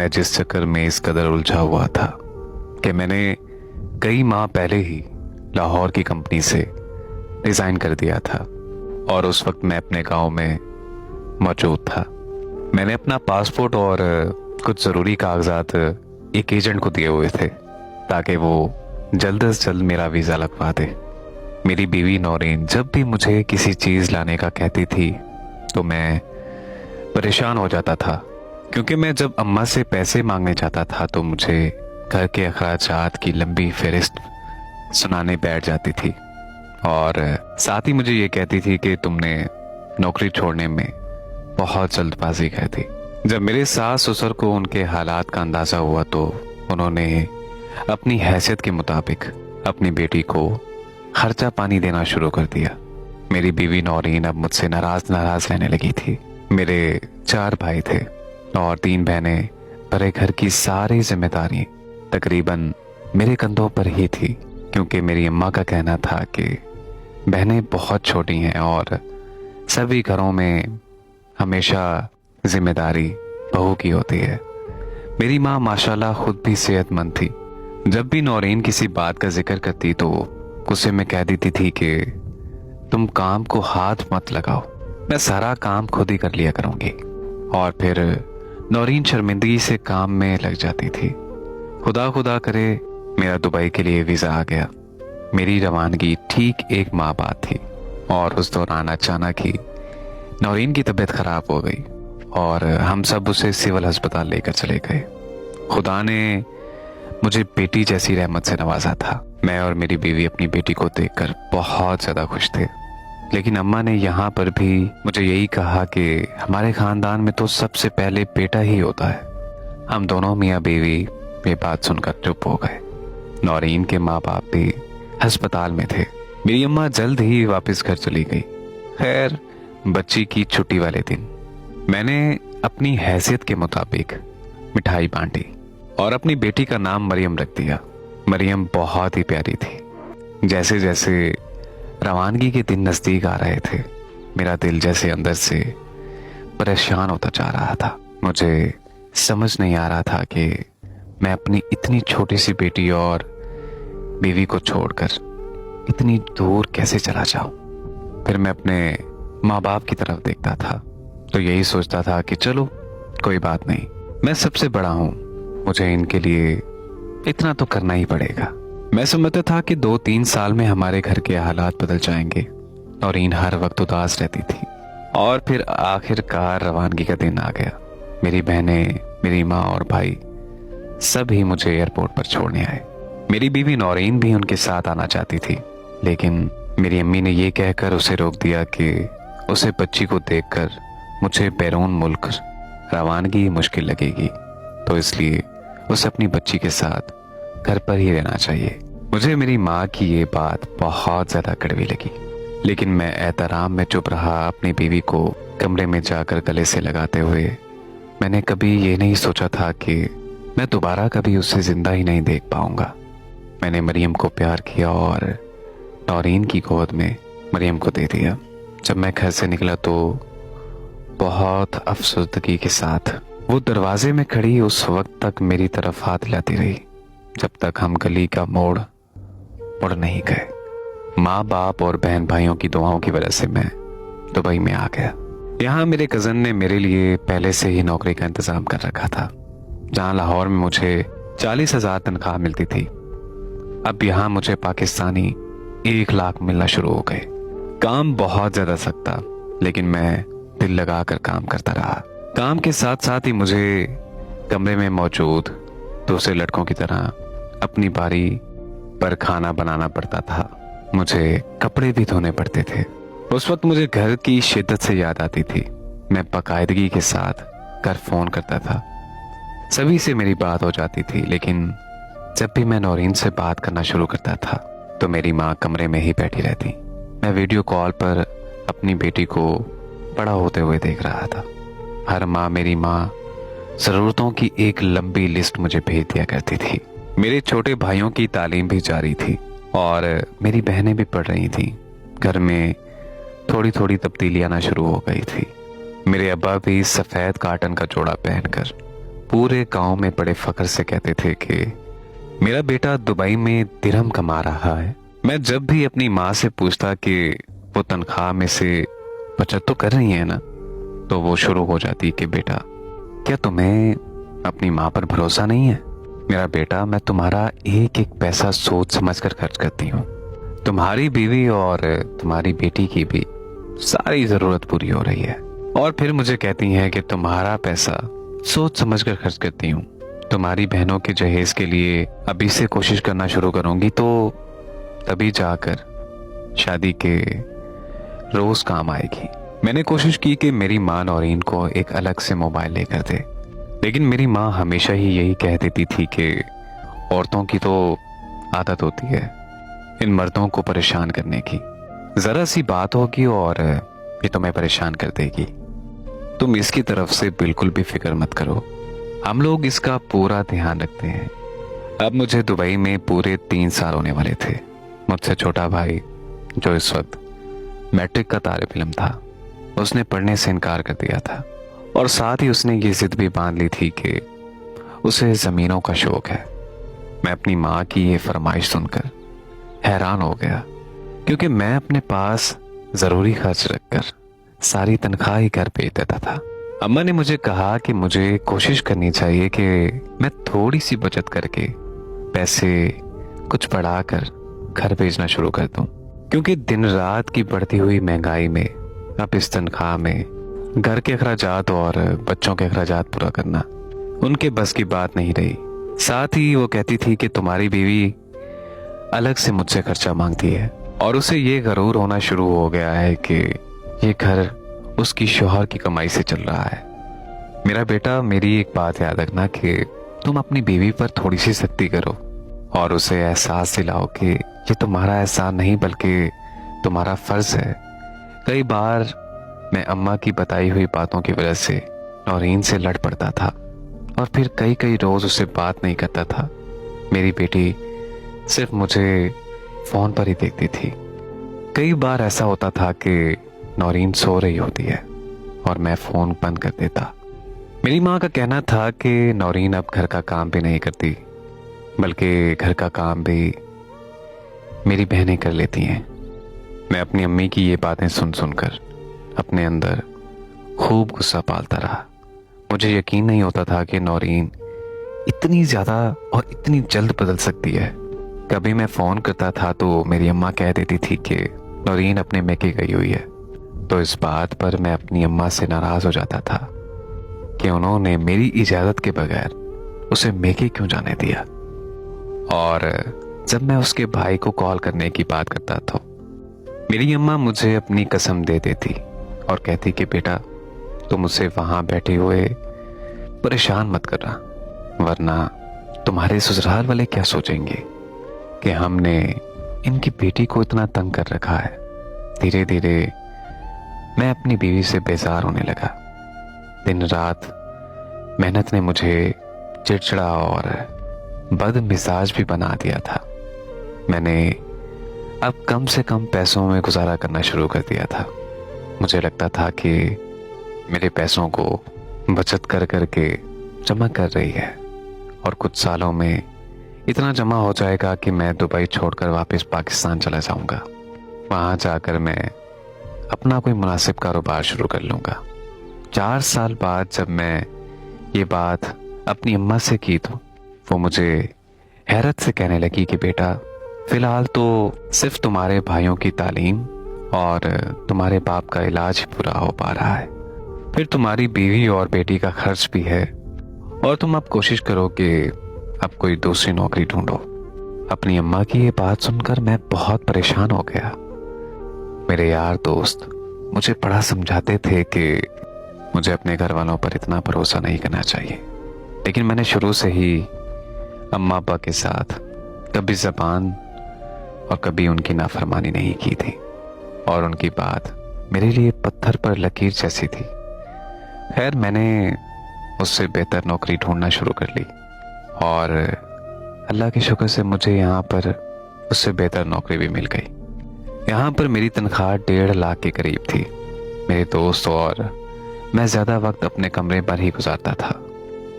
मैं जिस चक्कर में इस कदर उलझा हुआ था कि मैंने कई माह पहले ही लाहौर की कंपनी से रिज़ाइन कर दिया था और उस वक्त मैं अपने गांव में मौजूद था। मैंने अपना पासपोर्ट और कुछ ज़रूरी कागजात एक एजेंट को दिए हुए थे ताकि वो जल्द से जल्द मेरा वीज़ा लगवा दे। मेरी बीवी नौरीन जब भी मुझे किसी चीज़ लाने का कहती थी तो मैं परेशान हो जाता था, क्योंकि मैं जब अम्मा से पैसे मांगने जाता था तो मुझे घर के अखराजात की लंबी फहरिस्त सुनाने बैठ जाती थी और साथ ही मुझे ये कहती थी कि तुमने नौकरी छोड़ने में बहुत जल्दबाजी की थी। जब मेरे सास ससुर को उनके हालात का अंदाज़ा हुआ तो उन्होंने अपनी हैसियत के मुताबिक अपनी बेटी को खर्चा पानी देना शुरू कर दिया। मेरी बीवी नौरीन अब मुझसे नाराज रहने लगी थी। मेरे 4 भाई थे और 3 बहनें, भरे घर की सारी जिम्मेदारी तकरीबन मेरे कंधों पर ही थी, क्योंकि मेरी अम्मा का कहना था कि बहनें बहुत छोटी हैं और सभी घरों में हमेशा जिम्मेदारी बहू की होती है। मेरी माँ माशाल्लाह खुद भी सेहतमंद थी। जब भी नौरीन किसी बात का जिक्र करती तो गुस्से में कह देती थी कि तुम काम को हाथ मत लगाओ, मैं सारा काम खुद ही कर लिया करूंगी। और फिर नौरीन शर्मिंदगी से काम में लग जाती थी। खुदा खुदा करे मेरा दुबई के लिए वीज़ा आ गया। मेरी रवानगी ठीक 1 माह बाद थी और उस दौरान अचानक ही नौरीन की तबीयत खराब हो गई और हम सब उसे सिविल अस्पताल लेकर चले गए। खुदा ने मुझे बेटी जैसी रहमत से नवाजा था। मैं और मेरी बीवी अपनी बेटी को देखकर बहुत ज़्यादा खुश थे, लेकिन अम्मा ने यहाँ पर भी मुझे यही कहा कि हमारे ख़ानदान में तो सबसे पहले बेटा ही होता है। हम दोनों मियाँ बीवी ये बात सुनकर चुप हो गए। नौरीन के माँ बाप भी अस्पताल में थे। मेरी अम्मा जल्द ही वापस घर चली गई। खैर, बच्ची की छुट्टी वाले दिन मैंने अपनी हैसियत के मुताबिक मिठाई बांटी और अपनी बेटी का नाम मरियम रख दिया। मरियम बहुत ही प्यारी थी। जैसे जैसे रवानगी के दिन नज़दीक आ रहे थे, मेरा दिल जैसे अंदर से परेशान होता जा रहा था। मुझे समझ नहीं आ रहा था कि मैं अपनी इतनी छोटी सी बेटी और बीवी को छोड़कर इतनी दूर कैसे चला जाऊं। फिर मैं अपने माँ बाप की तरफ देखता था तो यही सोचता था कि चलो कोई बात नहीं, मैं सबसे बड़ा हूं, मुझे इनके लिए इतना तो करना ही पड़ेगा। मैं समझता था कि 2-3 साल में हमारे घर के हालात बदल जाएंगे। नौरीन हर वक्त उदास रहती थी और फिर आखिरकार रवानगी का दिन आ गया। मेरी बहनें, मेरी माँ और भाई सब ही मुझे एयरपोर्ट पर छोड़ने आए। मेरी बीवी नौरीन भी उनके साथ आना चाहती थी, लेकिन मेरी अम्मी ने यह कहकर उसे रोक दिया कि उसे बच्ची को देखकर मुझे बैरून मुल्क रवानगी मुश्किल लगेगी, तो इसलिए उसे अपनी बच्ची के साथ घर पर ही रहना चाहिए। मुझे मेरी माँ की ये बात बहुत ज़्यादा कड़वी लगी, लेकिन मैं एहतराम में चुप रहा। अपनी बीवी को कमरे में जाकर गले से लगाते हुए मैंने कभी ये नहीं सोचा था कि मैं दोबारा कभी उसे जिंदा ही नहीं देख पाऊंगा। मैंने मरियम को प्यार किया और नौरीन की गोद में मरियम को दे दिया। जब मैं घर से निकला तो बहुत अफसरदगी के साथ वो दरवाजे में खड़ी उस वक्त तक मेरी तरफ हाथ हिलाती रही जब तक हम गली का मोड़ मुड़ नहीं गए। माँ बाप और बहन भाइयों की दुआओं की वजह से मैं दुबई में आ गया। यहाँ मेरे कज़न ने मेरे लिए पहले से ही नौकरी का इंतज़ाम कर रखा था। जहाँ लाहौर में मुझे 40,000 तनख्वाह मिलती थी, अब यहाँ मुझे पाकिस्तानी 1 लाख मिलना शुरू हो गए। काम बहुत ज़्यादा सख्त था, लेकिन मैं दिल लगा कर काम करता रहा। काम के साथ साथ ही मुझे कमरे में मौजूद दूसरे लड़कों की तरह अपनी बारी पर खाना बनाना पड़ता था। मुझे कपड़े भी धोने पड़ते थे। उस वक्त मुझे घर की शिद्दत से याद आती थी। मैं बाकायदगी के साथ घर फोन करता था। सभी से मेरी बात हो जाती थी, लेकिन जब भी मैं नौरीन से बात करना शुरू करता था तो मेरी माँ कमरे में ही बैठी रहती। मैं वीडियो कॉल पर अपनी बेटी को बड़ा होते हुए देख रहा था। हर माँ मेरी माँ ज़रूरतों की एक लंबी लिस्ट मुझे भेज दिया करती थी। मेरे छोटे भाइयों की तालीम भी जारी थी और मेरी बहनें भी पढ़ रही थीं। घर में थोड़ी थोड़ी तब्दीली आना शुरू हो गई थी। मेरे अब्बा भी सफ़ेद काटन का जोड़ा पहनकर पूरे गांव में बड़े फख्र से कहते थे कि मेरा बेटा दुबई में दिरहम कमा रहा है। मैं जब भी अपनी माँ से पूछता कि वो तनख्वाह में से बचत तो कर रही है ना, तो वो शुरू हो जाती कि बेटा, क्या तुम्हें अपनी माँ पर भरोसा नहीं है? मेरा बेटा, मैं तुम्हारा एक एक पैसा सोच समझ कर खर्च करती हूँ। तुम्हारी बीवी और तुम्हारी बेटी की भी सारी जरूरत पूरी हो रही है। और फिर मुझे कहती हैं कि तुम्हारा पैसा सोच समझ कर खर्च करती हूँ। तुम्हारी बहनों के जहेज के लिए अभी से कोशिश करना शुरू करूंगी तो तभी जाकर शादी के रोज काम आएगी। मैंने कोशिश की कि मेरी माँ नौरीन को एक अलग से मोबाइल लेकर दे, लेकिन मेरी माँ हमेशा ही यही कह देती थी कि औरतों की तो आदत होती है इन मर्दों को परेशान करने की। जरा सी बात होगी और ये तुम्हें परेशान कर देगी। तुम इसकी तरफ से बिल्कुल भी फिक्र मत करो, हम लोग इसका पूरा ध्यान रखते हैं। अब मुझे दुबई में पूरे 3 साल होने वाले थे। मुझसे छोटा भाई, जो इस वक्त मैट्रिक का तालिब इल्म था, उसने पढ़ने से इनकार कर दिया था और साथ ही उसने ये जिद भी बांध ली थी कि उसे जमीनों का शौक है। मैं अपनी माँ की ये फरमाइश सुनकर हैरान हो गया, क्योंकि मैं अपने पास जरूरी खर्च रखकर सारी तनख्वाह ही घर भेज देता था। अम्मा ने मुझे कहा कि मुझे कोशिश करनी चाहिए कि मैं थोड़ी सी बचत करके पैसे कुछ बढ़ाकर घर भेजना शुरू कर दूं, क्योंकि दिन रात की बढ़ती हुई महंगाई में अब इस तनख्वाह में घर के अखराजात और बच्चों के अखराजात पूरा करना उनके बस की बात नहीं रही। साथ ही वो कहती थी कि तुम्हारी बीवी अलग से मुझसे खर्चा मांगती है और उसे ये गरूर होना शुरू हो गया है कि ये घर उसकी शौहर की कमाई से चल रहा है। मेरा बेटा, मेरी एक बात याद रखना कि तुम अपनी बीवी पर थोड़ी सी सख्ती करो और उसे एहसास दिलाओ कि ये तुम्हारा एहसान नहीं बल्कि तुम्हारा फर्ज है। कई बार मैं अम्मा की बताई हुई बातों की वजह से नौरीन से लड़ पड़ता था और फिर कई कई रोज उससे बात नहीं करता था। मेरी बेटी सिर्फ मुझे फोन पर ही देखती थी। कई बार ऐसा होता था कि नौरीन सो रही होती है और मैं फोन बंद कर देता। मेरी माँ का कहना था कि नौरीन अब घर का काम भी नहीं करती, बल्कि घर का काम भी मेरी बहनें कर लेती हैं। मैं अपनी अम्मी की ये बातें सुन सुनकर अपने अंदर खूब गुस्सा पालता रहा। मुझे यकीन नहीं होता था कि नौरीन इतनी ज्यादा और इतनी जल्द बदल सकती है। कभी मैं फोन करता था तो मेरी अम्मा कह देती थी कि नौरीन अपने मैके गई हुई है, तो इस बात पर मैं अपनी अम्मा से नाराज हो जाता था कि उन्होंने मेरी इजाजत के बगैर उसे मैके क्यों जाने दिया। और जब मैं उसके भाई को कॉल करने की बात करता था, मेरी अम्मा मुझे अपनी कसम दे देती और कहती कि बेटा, तुम उसे वहां बैठे हुए परेशान मत करना, वरना तुम्हारे ससुराल वाले क्या सोचेंगे कि हमने इनकी बेटी को इतना तंग कर रखा है। धीरे धीरे मैं अपनी बीवी से बेजार होने लगा। दिन रात मेहनत ने मुझे चिड़चिड़ा और बदमिजाज भी बना दिया था। मैंने अब कम से कम पैसों में गुजारा करना शुरू कर दिया था। मुझे लगता था कि मेरे पैसों को बचत कर करके जमा कर रही है और कुछ सालों में इतना जमा हो जाएगा कि मैं दुबई छोड़कर वापस पाकिस्तान चला जाऊंगा। वहां जाकर मैं अपना कोई मुनासिब कारोबार शुरू कर लूंगा। 4 साल बाद जब मैं ये बात अपनी अम्मा से की तो वो मुझे हैरत से कहने लगी कि बेटा, फिलहाल तो सिर्फ तुम्हारे भाइयों की तालीम और तुम्हारे बाप का इलाज ही पूरा हो पा रहा है, फिर तुम्हारी बीवी और बेटी का खर्च भी है, और तुम अब कोशिश करो कि अब कोई दूसरी नौकरी ढूंढो। अपनी अम्मा की ये बात सुनकर मैं बहुत परेशान हो गया। मेरे यार दोस्त मुझे बड़ा समझाते थे कि मुझे अपने घर वालों पर इतना भरोसा नहीं करना चाहिए, लेकिन मैंने शुरू से ही अम्मा अब्बा के साथ कभी जबान और कभी उनकी नाफरमानी नहीं की थी और उनकी बात मेरे लिए पत्थर पर लकीर जैसी थी। खैर, मैंने उससे बेहतर नौकरी ढूंढना शुरू कर ली और अल्लाह के शुक्र से मुझे यहाँ पर उससे बेहतर नौकरी भी मिल गई। यहाँ पर मेरी तनख्वाह 1.5 लाख के करीब थी। मेरे दोस्त और मैं ज़्यादा वक्त अपने कमरे पर ही गुजारता था।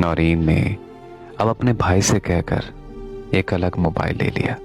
नौरीन ने अब अपने भाई से कहकर एक अलग मोबाइल ले लिया।